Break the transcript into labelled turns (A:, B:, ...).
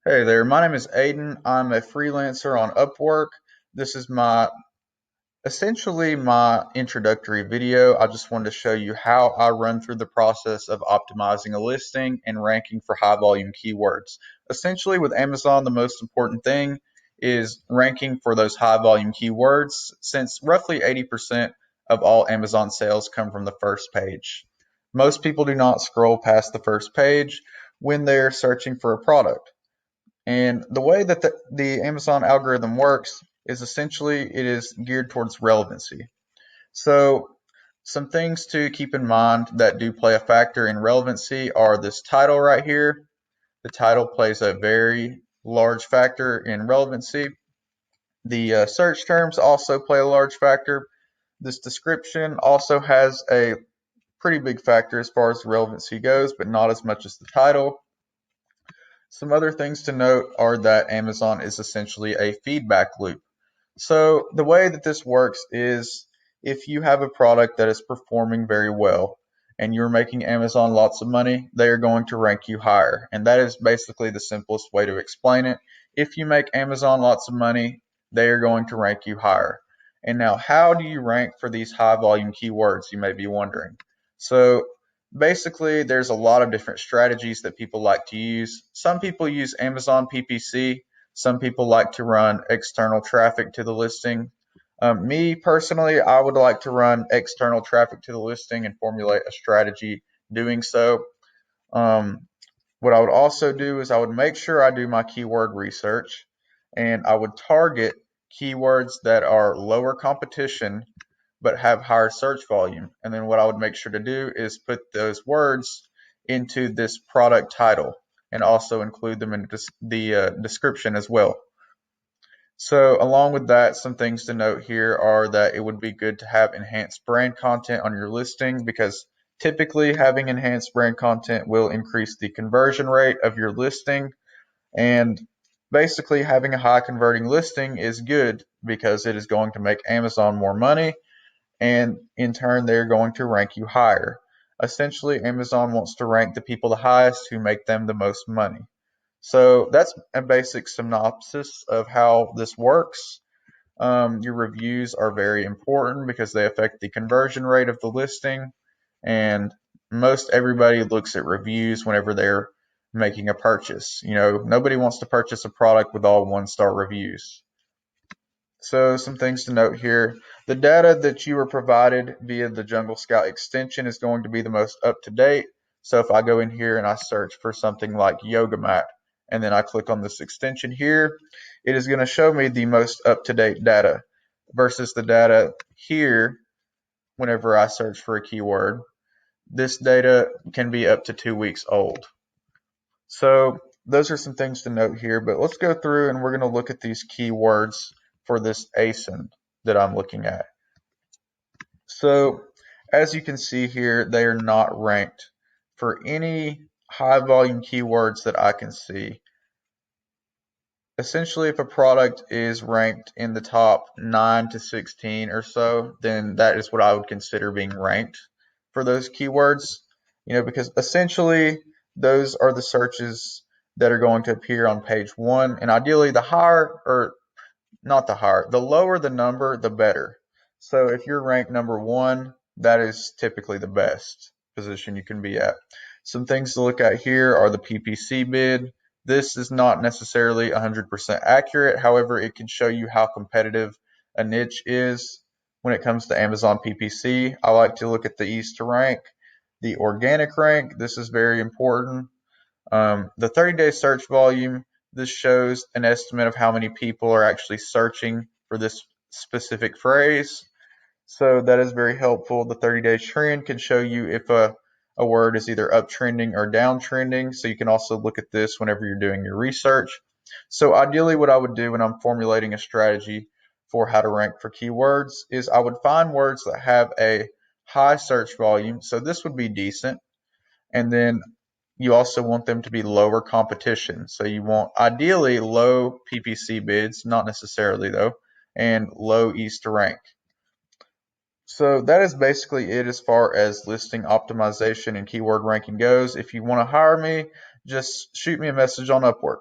A: Hey there, my name is Aiden. I'm a freelancer on Upwork. This is essentially my introductory video. I just wanted to show you how I run through the process of optimizing a listing and ranking for high volume keywords. Essentially with Amazon, the most important thing is ranking for those high volume keywords, since roughly 80% of all Amazon sales come from the first page. Most people do not scroll past the first page when they're searching for a product. And the way that the Amazon algorithm works is essentially it is geared towards relevancy. So some things to keep in mind that do play a factor in relevancy are this title right here. The title plays a very large factor in relevancy. The search terms also play a large factor. This description also has a pretty big factor as far as relevancy goes, but not as much as the title. Some other things to note are that Amazon is essentially a feedback loop. So the way that this works is if you have a product that is performing very well and you're making Amazon lots of money, they are going to rank you higher. And that is basically the simplest way to explain it. If you make Amazon lots of money, they are going to rank you higher. And now, how do you rank for these high volume keywords, you may be wondering? So basically, there's a lot of different strategies that people like to use. Some people use Amazon PPC. Some people like to run external traffic to the listing. Me personally, I would like to run external traffic to the listing and formulate a strategy doing so. Um, what I would also do is I would make sure I do my keyword research and I would target keywords that are lower competition but have higher search volume. And then what I would make sure to do is put those words into this product title and also include them in the description as well. So along with that, some things to note here are that it would be good to have enhanced brand content on your listing, because typically having enhanced brand content will increase the conversion rate of your listing. And basically having a high converting listing is good because it is going to make Amazon more money, and in turn they're going to rank you higher. Essentially, Amazon wants to rank the people the highest who make them the most money. So that's a basic synopsis of how this works. Your reviews are very important because they affect the conversion rate of the listing, and most everybody looks at reviews whenever they're making a purchase. Nobody wants to purchase a product with all one-star reviews. So some things to note here. The data that you were provided via the Jungle Scout extension is going to be the most up-to-date. So if I go in here and I search for something like yoga mat, and then I click on this extension here, it is going to show me the most up-to-date data versus the data here whenever I search for a keyword. This data can be up to 2 weeks old. So those are some things to note here, but let's go through and we're going to look at these keywords for this ASIN that I'm looking at. So as you can see here, they are not ranked for any high volume keywords that I can see. Essentially, if a product is ranked in the top 9 to 16 or so, then that is what I would consider being ranked for those keywords. Because essentially those are the searches that are going to appear on page 1, and ideally the higher, or not the higher, the lower the number, the better. So if you're ranked number 1, that is typically the best position you can be at. Some things to look at here are the PPC bid. This is not necessarily 100% accurate. However, it can show you how competitive a niche is when it comes to Amazon PPC. I like to look at the ease to rank, the organic rank. This is very important. The 30-day search volume. This shows an estimate of how many people are actually searching for this specific phrase. So that is very helpful. The 30-day trend can show you if a word is either uptrending or downtrending. So you can also look at this whenever you're doing your research. So ideally what I would do when I'm formulating a strategy for how to rank for keywords is I would find words that have a high search volume. So this would be decent. And then you also want them to be lower competition. So you want ideally low PPC bids, not necessarily though, and low ease to rank. So that is basically it as far as listing optimization and keyword ranking goes. If you want to hire me, just shoot me a message on Upwork.